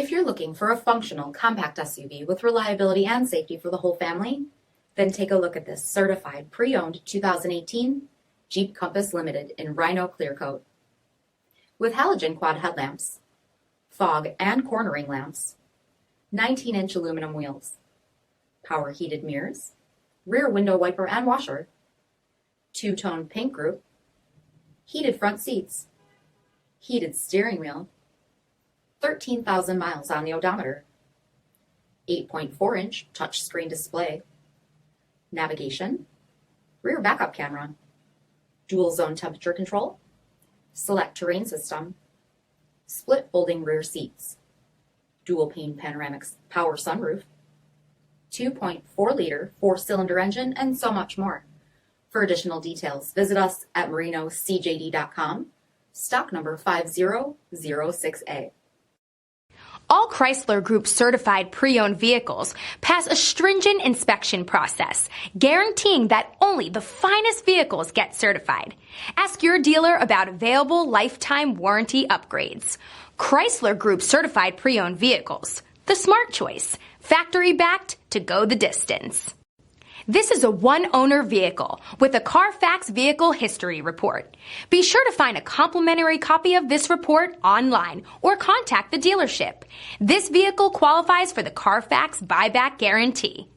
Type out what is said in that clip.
If you're looking for a functional, compact SUV with reliability and safety for the whole family, then take a look at this certified pre-owned 2018 Jeep Compass Limited in Rhino Clear Coat. With halogen quad headlamps, fog and cornering lamps, 19-inch aluminum wheels, power heated mirrors, rear window wiper and washer, two-tone paint group, heated front seats, heated steering wheel, 13,000 miles on the odometer, 8.4-inch touchscreen display, navigation, rear backup camera, dual zone temperature control, SELEC-TERRAIN system, split folding rear seats, dual pane panoramic power sunroof, 2.4-liter 4-cylinder engine, and so much more. For additional details, visit us at marinocjd.com, stock number 5006A. All Chrysler Group certified pre-owned vehicles pass a stringent inspection process, guaranteeing that only the finest vehicles get certified. Ask your dealer about available lifetime warranty upgrades. Chrysler Group certified pre-owned vehicles, the smart choice, factory backed to go the distance. This is a one-owner vehicle with a CARFAX vehicle history report. Be sure to find a complimentary copy of this report online or contact the dealership. This vehicle qualifies for the CARFAX buyback guarantee.